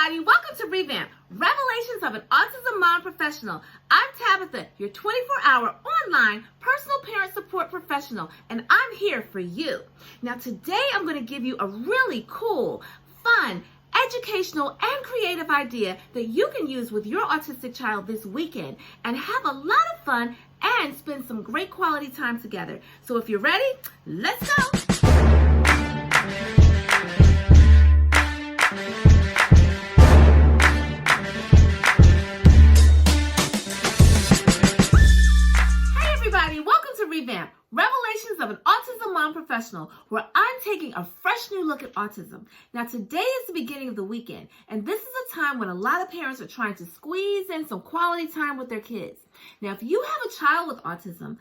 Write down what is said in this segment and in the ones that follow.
everybody, welcome to REVAMP, Revelations of an Autism Mom Professional. I'm Tabitha, your 24-hour online personal parent support professional, and I'm here for you. Now today I'm going to give you a really cool, fun, educational, and creative idea that you can use with your autistic child this weekend and have a lot of fun and spend some great quality time together. So if you're ready, let's go! REVAMP, Revelations of an Autism Mom Professional, where I'm taking a fresh new look at autism. Now today is the beginning of the weekend, and this is a time when a lot of parents are trying to squeeze in some quality time with their kids. Now if you have a child with autism,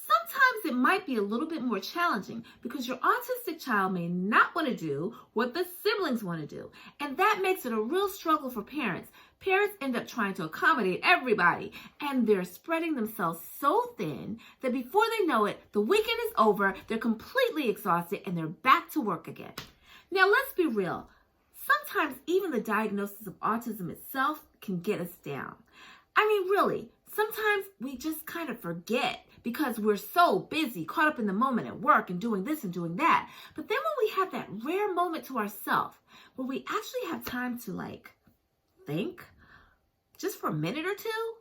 sometimes it might be a little bit more challenging because your autistic child may not want to do what the siblings want to do, and that makes it a real struggle for parents. Parents end up trying to accommodate everybody, and they're spreading themselves so thin that before they know it, the weekend is over, they're completely exhausted, and they're back to work again. Now, let's be real. Sometimes even the diagnosis of autism itself can get us down. I mean, really, sometimes we just kind of forget because we're so busy, caught up in the moment at work and doing this and doing that. But then when we have that rare moment to ourselves, where we actually have time to think just for a minute or two,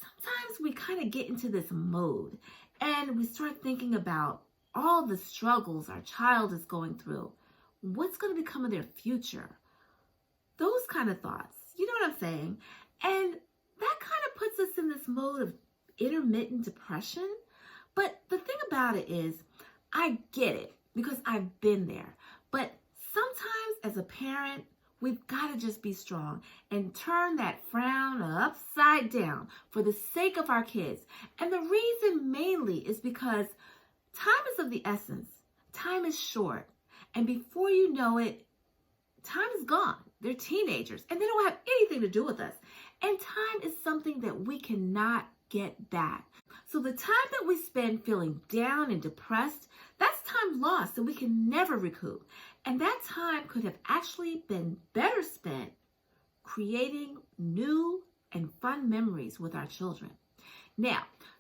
sometimes we kind of get into this mode and we start thinking about all the struggles our child is going through. What's going to become of their future? Those kind of thoughts. You know what I'm saying? And that kind of puts us in this mode of intermittent depression. But the thing about it is, I get it because I've been there. But sometimes as a parent, we've got to just be strong and turn that frown upside down for the sake of our kids. And the reason mainly is because time is of the essence. Time is short. And before you know it, time is gone. They're teenagers and they don't have anything to do with us. And time is something that we cannot get back. So the time that we spend feeling down and depressed, that's time lost that we can never recoup. And that time could have actually been better spent creating new and fun memories with our children. Now,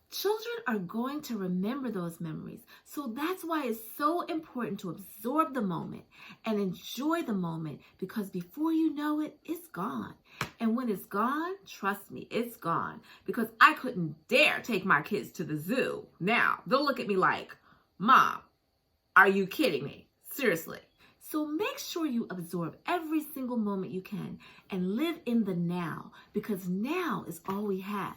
children are going to remember those memories. So that's why it's so important to absorb the moment and enjoy the moment, because before you know it, it's gone. And when it's gone, trust me, it's gone. Because I couldn't dare take my kids to the zoo. Now, they'll look at me like, Mom, are you kidding me? Seriously. So make sure you absorb every single moment you can and live in the now, because now is all we have.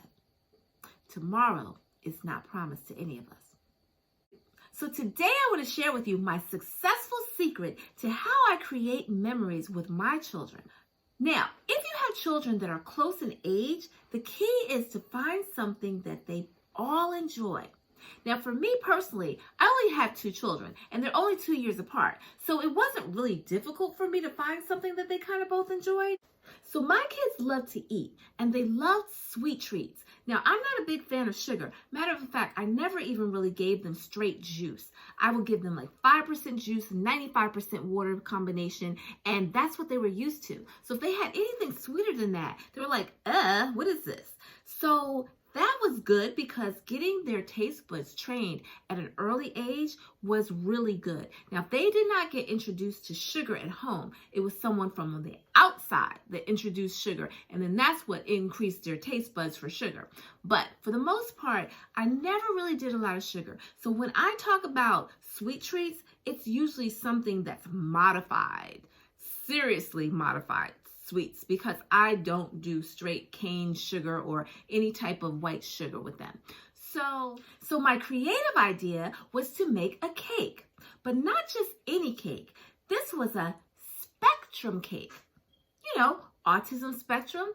Tomorrow is not promised to any of us. So today I want to share with you my successful secret to how I create memories with my children. Now, if you have children that are close in age, the key is to find something that they all enjoy. Now, for me personally, I only have 2 children, and they're only 2 years apart. So it wasn't really difficult for me to find something that they kind of both enjoyed. So my kids love to eat, and they love sweet treats. Now, I'm not a big fan of sugar. Matter of fact, I never even really gave them straight juice. I would give them 5% juice, 95% water combination, and that's what they were used to. So if they had anything sweeter than that, they were like, what is this? So that was good because getting their taste buds trained at an early age was really good. Now, if they did not get introduced to sugar at home, it was someone from the outside that introduced sugar, and then that's what increased their taste buds for sugar. But for the most part, I never really did a lot of sugar. So when I talk about sweet treats, it's usually something that's modified, seriously modified sweets, because I don't do straight cane sugar or any type of white sugar with them. So my creative idea was to make a cake, but not just any cake. This was a spectrum cake. You know, autism spectrum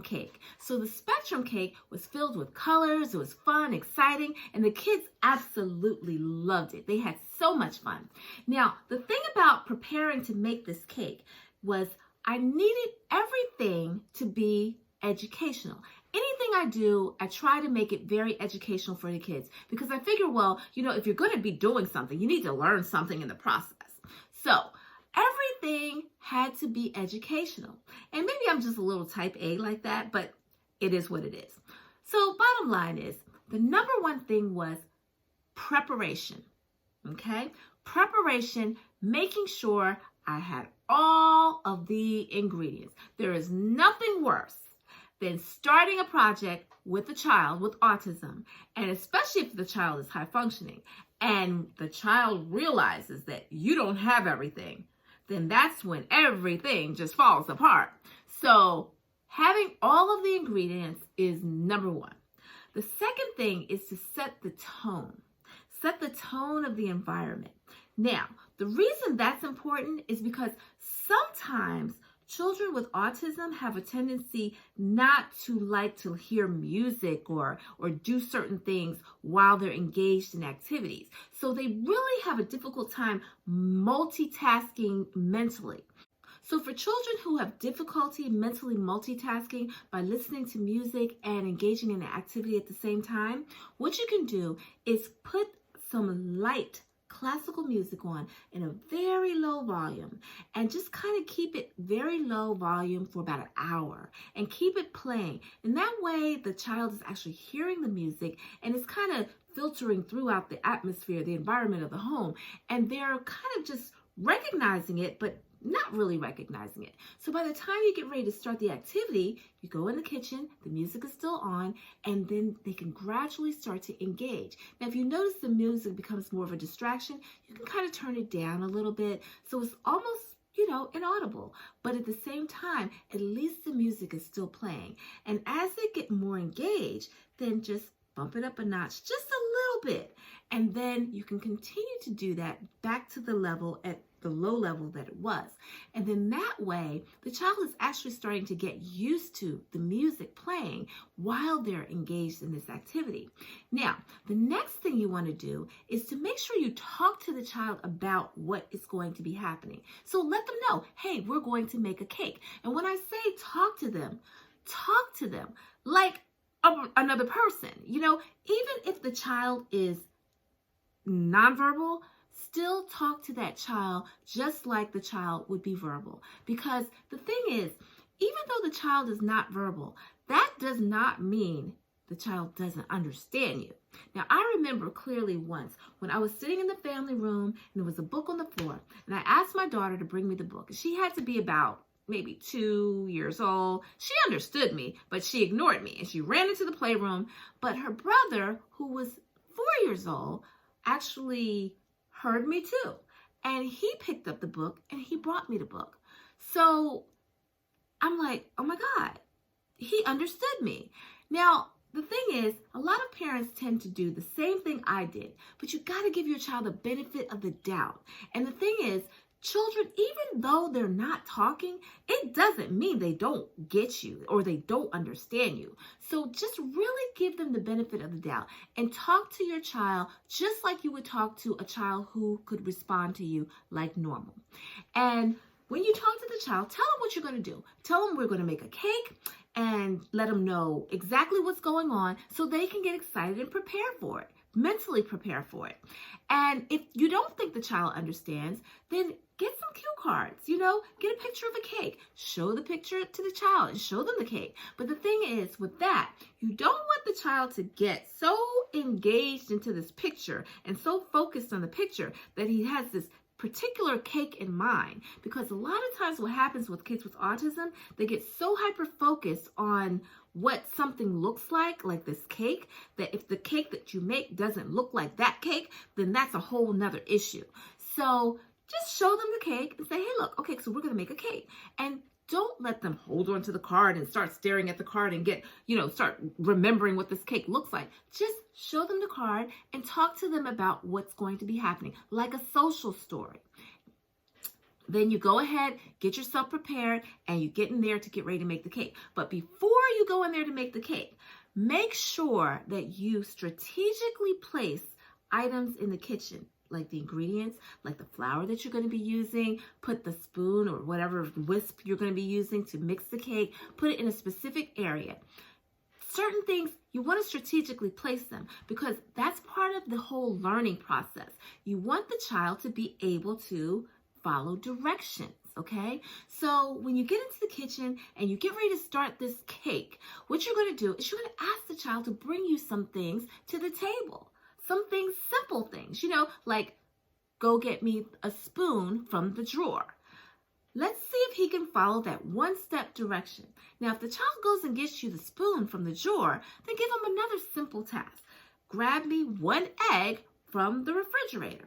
cake. So the spectrum cake was filled with colors. It was fun, exciting, and the kids absolutely loved it. They had so much fun. Now, the thing about preparing to make this cake was I needed everything to be educational. Anything I do, I try to make it very educational for the kids, because I figure, well, if you're going to be doing something, you need to learn something in the process. So everything had to be educational. And maybe I'm just a little type A like that, but it is what it is. So bottom line is, the number one thing was preparation, okay? Preparation, making sure I had all of the ingredients. There is nothing worse than starting a project with a child with autism, and especially if the child is high functioning, and the child realizes that you don't have everything, then that's when everything just falls apart. So having all of the ingredients is number one. The second thing is to set the tone. Set the tone of the environment. Now, the reason that's important is because sometimes children with autism have a tendency not to like to hear music or do certain things while they're engaged in activities. So they really have a difficult time multitasking mentally. So for children who have difficulty mentally multitasking by listening to music and engaging in an activity at the same time, what you can do is put some light classical music on in a very low volume and just kind of keep it very low volume for about an hour and keep it playing. And that way the child is actually hearing the music and it's kind of filtering throughout the atmosphere, the environment of the home, and they're kind of just recognizing it, but not really recognizing it. So by the time you get ready to start the activity, you go in the kitchen, the music is still on, and then they can gradually start to engage. Now, if you notice the music becomes more of a distraction, you can kind of turn it down a little bit. So it's almost, inaudible. But at the same time, at least the music is still playing. And as they get more engaged, then just bump it up a notch, just a little bit. And then you can continue to do that back to the level at the low level that it was. And then that way, the child is actually starting to get used to the music playing while they're engaged in this activity. Now, the next thing you want to do is to make sure you talk to the child about what is going to be happening. So let them know, hey, we're going to make a cake. And when I say talk to them like another person. Even if the child is nonverbal, still talk to that child just like the child would be verbal. Because the thing is, even though the child is not verbal, that does not mean the child doesn't understand you. Now, I remember clearly once when I was sitting in the family room and there was a book on the floor, and I asked my daughter to bring me the book. She had to be about maybe 2 years old. She understood me, but she ignored me and she ran into the playroom. But her brother, who was 4 years old, actually heard me too. And he picked up the book and he brought me the book. So I'm like, oh my God, he understood me. Now, the thing is, a lot of parents tend to do the same thing I did, but you got to give your child the benefit of the doubt. And the thing is, children, even though they're not talking, it doesn't mean they don't get you or they don't understand you. So just really give them the benefit of the doubt and talk to your child just like you would talk to a child who could respond to you like normal. And when you talk to the child, tell them what you're going to do. Tell them we're going to make a cake and let them know exactly what's going on so they can get excited and prepare for it. Mentally prepare for it. And if you don't think the child understands, then get some cue cards, get a picture of a cake, show the picture to the child and show them the cake. But the thing is with that, you don't want the child to get so engaged into this picture and so focused on the picture that he has this particular cake in mind. Because a lot of times what happens with kids with autism, they get so hyper-focused on what something looks like this cake, that if the cake that you make doesn't look like that cake, then that's a whole nother issue. So just show them the cake and say, hey, look, okay, so we're going to make a cake. And don't let them hold on to the card and start staring at the card and start remembering what this cake looks like. Just show them the card and talk to them about what's going to be happening, like a social story. Then you go ahead, get yourself prepared, and you get in there to get ready to make the cake. But before you go in there to make the cake, make sure that you strategically place items in the kitchen, like the ingredients, like the flour that you're going to be using, put the spoon or whatever whisk you're going to be using to mix the cake, put it in a specific area. Certain things, you want to strategically place them because that's part of the whole learning process. You want the child to be able to follow directions, okay? So when you get into the kitchen and you get ready to start this cake, what you're going to do is you're going to ask the child to bring you some things to the table. Some things, simple things, like go get me a spoon from the drawer. Let's see if he can follow that one-step direction. Now, if the child goes and gets you the spoon from the drawer, then give him another simple task. Grab me one egg from the refrigerator,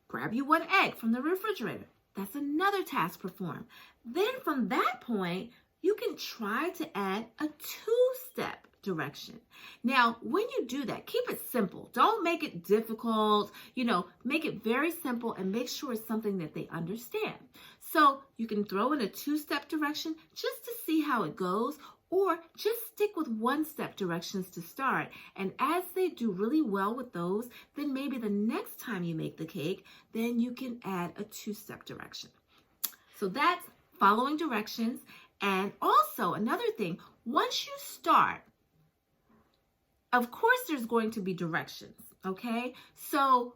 Grab you one egg from the refrigerator. That's another task performed. Then from that point, you can try to add a two-step direction. Now, when you do that, keep it simple. Don't make it difficult. Make it very simple and make sure it's something that they understand. So you can throw in a two-step direction just to see how it goes, or just stick with one-step directions to start. And as they do really well with those, then maybe the next time you make the cake, then you can add a two-step direction. So that's following directions. And also another thing, once you start, of course there's going to be directions, okay? So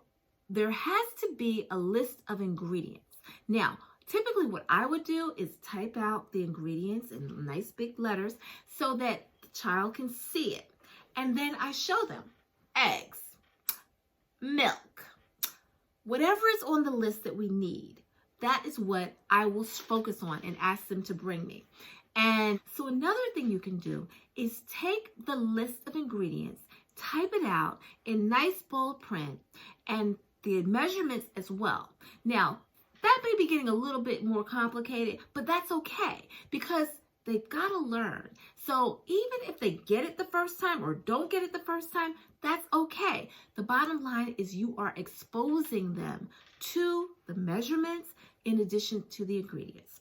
there has to be a list of ingredients. Now, typically what I would do is type out the ingredients in nice big letters so that the child can see it. And then I show them eggs, milk, whatever is on the list that we need. That is what I will focus on and ask them to bring me. And so another thing you can do is take the list of ingredients, type it out in nice bold print, and the measurements as well. Now, that may be getting a little bit more complicated, but that's okay because they've got to learn. So even if they get it the first time or don't get it the first time, that's okay. The bottom line is you are exposing them to the measurements in addition to the ingredients.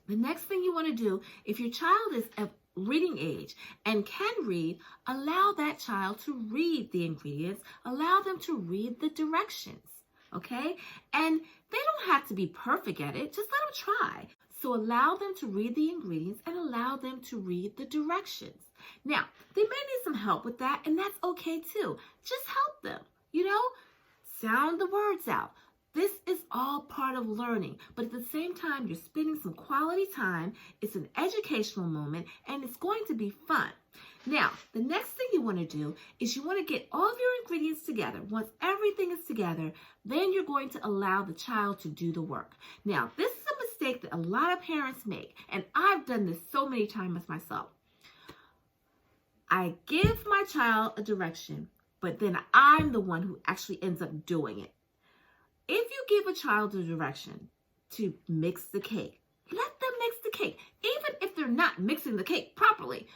The next thing you want to do, if your child is of reading age and can read, allow that child to read the ingredients, allow them to read the directions, okay? And they don't have to be perfect at it, just let them try. So allow them to read the ingredients and allow them to read the directions. Now, they may need some help with that, and that's okay too. Just help them, sound the words out. This is all part of learning, but at the same time, you're spending some quality time. It's an educational moment, and it's going to be fun. Now, the next thing you want to do is you want to get all of your ingredients together. Once everything is together, then you're going to allow the child to do the work. Now, this is a mistake that a lot of parents make, and I've done this so many times myself. I give my child a direction, but then I'm the one who actually ends up doing it. If you give a child a direction to mix the cake, let them mix the cake. Even if they're not mixing the cake properly,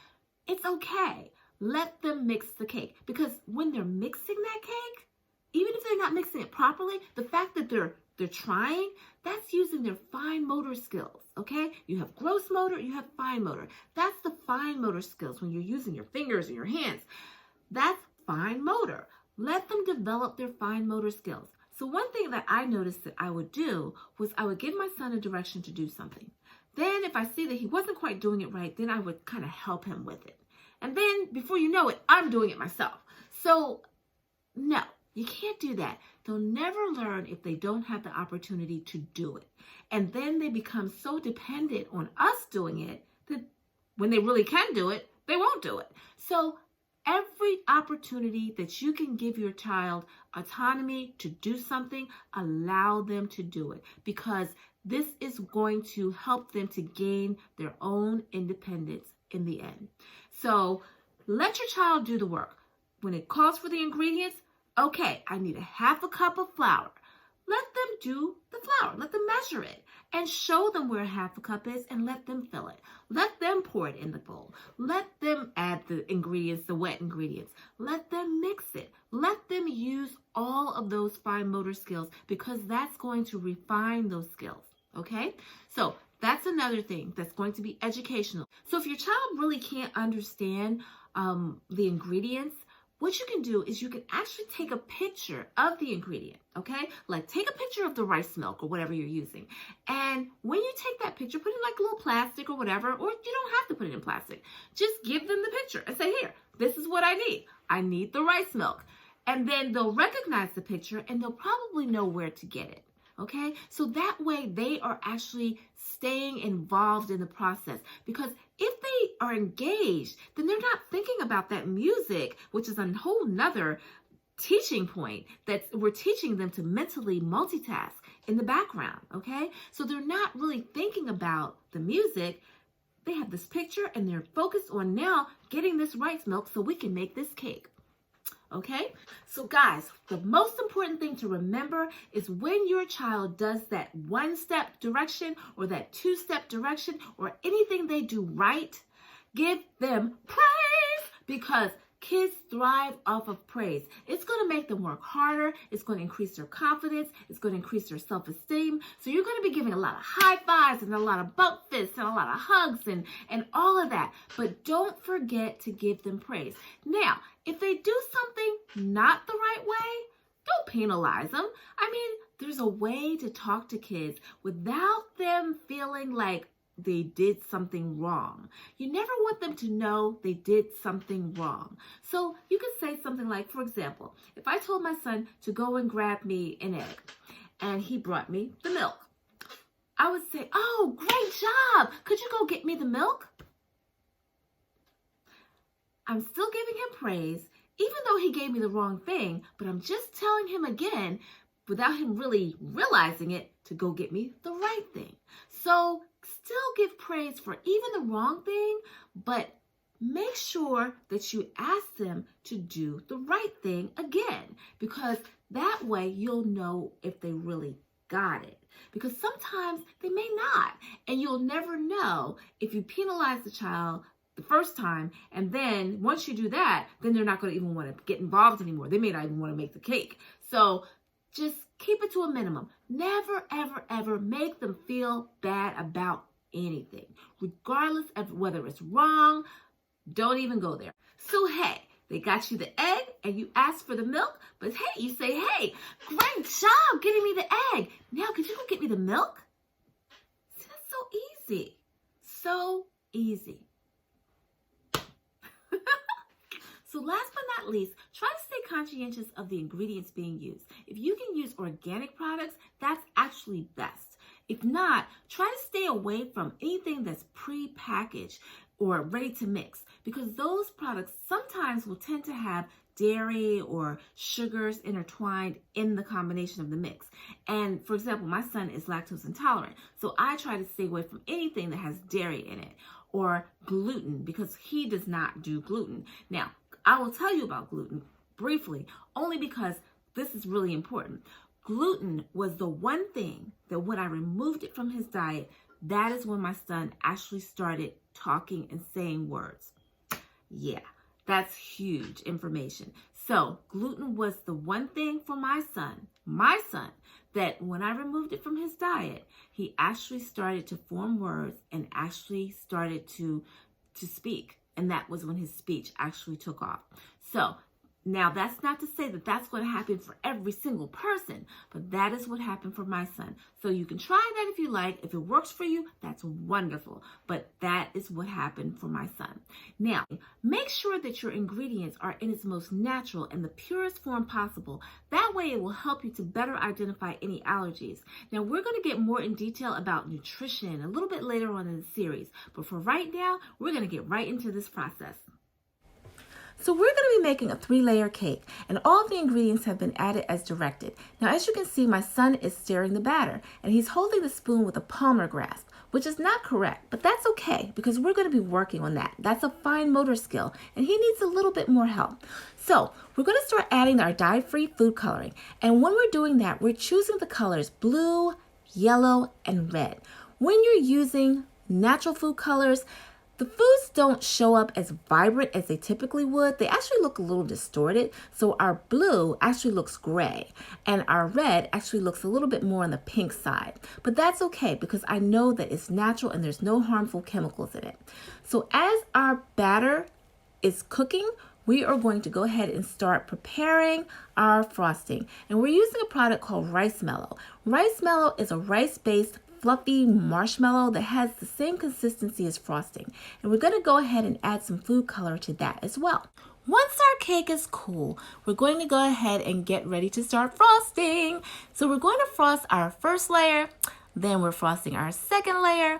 it's okay. Let them mix the cake. Because when they're mixing that cake, even if they're not mixing it properly, the fact that they're trying, that's using their fine motor skills, okay? You have gross motor, you have fine motor. That's the fine motor skills when you're using your fingers and your hands. That's fine motor. Let them develop their fine motor skills. So one thing that I noticed that I would do was I would give my son a direction to do something. Then if I see that he wasn't quite doing it right, then I would kind of help him with it. And then before you know it, I'm doing it myself. So no, you can't do that. They'll never learn if they don't have the opportunity to do it. And then they become so dependent on us doing it that when they really can do it, they won't do it. So every opportunity that you can give your child autonomy to do something, allow them to do it, because this is going to help them to gain their own independence in the end. So let your child do the work. When it calls for the ingredients, okay, I need a half a cup of flour. Let them do the flour. Let them measure it and show them where half a cup is and let them fill it. Let them pour it in the bowl. Let them add the ingredients, the wet ingredients. Let them mix it. Let them use all of those fine motor skills because that's going to refine those skills, okay? So that's another thing that's going to be educational. So if your child really can't understand the ingredients, what you can do is you can actually take a picture of the ingredient, okay? Like take a picture of the rice milk or whatever you're using. And when you take that picture, put it in like a little plastic or whatever, or you don't have to put it in plastic. Just give them the picture and say, here, this is what I need. I need the rice milk. And then they'll recognize the picture and they'll probably know where to get it, Okay, so that way they are actually staying involved in the process, because if they are engaged, then they're not thinking about that music, which is a whole nother teaching point that we're teaching them to mentally multitask in the background. Okay, so they're not really thinking about the music. They have this picture and they're focused on now getting this rice milk so we can make this cake. Okay, so guys, the most important thing to remember is when your child does that one-step direction or that two-step direction or anything they do right, give them praise, because kids thrive off of praise. It's going to make them work harder. It's going to increase their confidence. It's going to increase their self-esteem. So you're going to be giving a lot of high fives and a lot of bump fists and a lot of hugs and all of that. But don't forget to give them praise. Now, if they do something not the right way, don't penalize them. I mean, there's a way to talk to kids without them feeling like they did something wrong. You never want them to know they did something wrong. So you could say something like, for example, if I told my son to go and grab me an egg and he brought me the milk, I would say, oh, great job. Could you go get me the milk? I'm still giving him praise, even though he gave me the wrong thing, but I'm just telling him again, without him really realizing it, to go get me the right thing. So still give praise for even the wrong thing, but make sure that you ask them to do the right thing again, because that way you'll know if they really got it. Because sometimes they may not, and you'll never know if you penalize the child the first time, and then once you do that, then they're not going to even want to get involved anymore. They may not even want to make the cake. So just keep it to a minimum. Never, ever, ever make them feel bad about anything, regardless of whether it's wrong. Don't even go there. So hey, they got you the egg and you asked for the milk, but hey, you say, hey, great job getting me the egg. Now could you go get me the milk? See, that's so easy. So easy. So last but not least, try to stay conscientious of the ingredients being used. If you can use organic products, that's actually best. If not, try to stay away from anything that's pre-packaged or ready to mix, because those products sometimes will tend to have dairy or sugars intertwined in the combination of the mix. And for example, my son is lactose intolerant, so I try to stay away from anything that has dairy in it or gluten, because he does not do gluten. Now, I will tell you about gluten briefly, only because this is really important. Gluten was the one thing that when I removed it from his diet, that is when my son actually started talking and saying words. Yeah, that's huge information. So gluten was the one thing for my son, that when I removed it from his diet, he actually started to form words and actually started to speak. And that was when his speech actually took off. So now that's not to say that that's going to happen for every single person, but that is what happened for my son. So you can try that if you like. If it works for you, that's wonderful. But that is what happened for my son. Now, make sure that your ingredients are in its most natural and the purest form possible. That way it will help you to better identify any allergies. Now, we're going to get more in detail about nutrition a little bit later on in the series. But for right now, we're going to get right into this process. So we're going to be making a 3-layer cake, and all of the ingredients have been added as directed. Now, as you can see, my son is stirring the batter, and he's holding the spoon with a palmar grasp, which is not correct, but that's okay, because we're going to be working on that. That's a fine motor skill, and he needs a little bit more help. So we're going to start adding our dye-free food coloring, and when we're doing that, we're choosing the colors blue, yellow, and red. When you're using natural food colors, the foods don't show up as vibrant as they typically would. They actually look a little distorted. So our blue actually looks gray and our red actually looks a little bit more on the pink side. But that's okay, because I know that it's natural and there's no harmful chemicals in it. So as our batter is cooking, we are going to go ahead and start preparing our frosting. And we're using a product called Rice Mellow. Rice Mellow is a rice-based fluffy marshmallow that has the same consistency as frosting. And we're going to go ahead and add some food color to that as well. once our cake is cool, we're going to go ahead and get ready to start frosting. So we're going to frost our first layer, then we're frosting our second layer,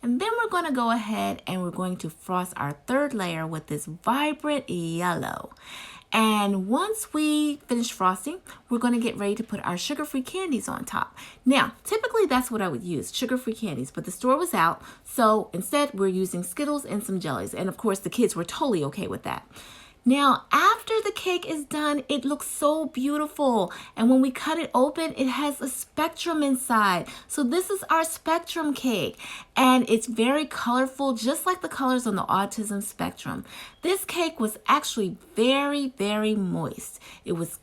and then we're going to go ahead and we're going to frost our third layer with this vibrant yellow. And once we finish frosting, we're going to get ready to put our sugar-free candies on top. Now, typically that's what I would use, sugar-free candies, but the store was out, so instead we're using Skittles and some jellies. And of course, the kids were totally okay with that. Now, after the cake is done, it looks so beautiful. And when we cut it open, it has a spectrum inside. So this is our spectrum cake. And it's very colorful, just like the colors on the autism spectrum. This cake was actually very, very moist. It was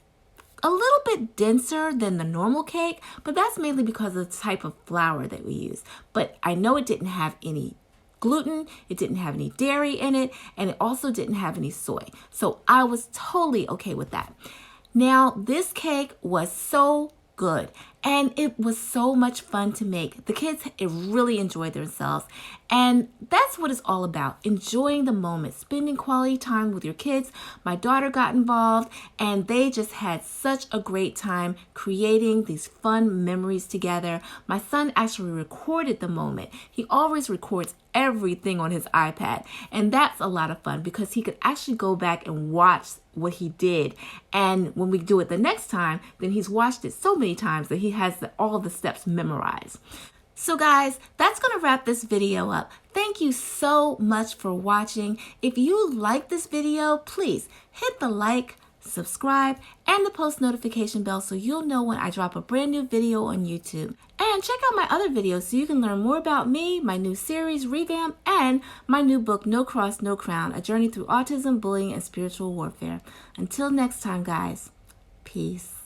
a little bit denser than the normal cake, but that's mainly because of the type of flour that we use. But I know it didn't have any gluten, it didn't have any dairy in it, and it also didn't have any soy. So I was totally okay with that. Now, this cake was so good and it was so much fun to make. The kids really enjoyed themselves, and that's what it's all about, enjoying the moment, spending quality time with your kids. My daughter got involved and they just had such a great time creating these fun memories together. My son actually recorded the moment. He always records everything on his iPad, and that's a lot of fun because he could actually go back and watch what he did, and when we do it the next time, then he's watched it so many times that he has all the steps memorized. So guys, that's going to wrap this video up. Thank you so much for watching. If you like this video, please hit the like, subscribe, and the post notification bell so you'll know when I drop a brand new video on YouTube. And check out my other videos so you can learn more about me, my new series, Revamp, and my new book, No Cross, No Crown, A Journey Through Autism, Bullying, and Spiritual Warfare. Until next time, guys, peace.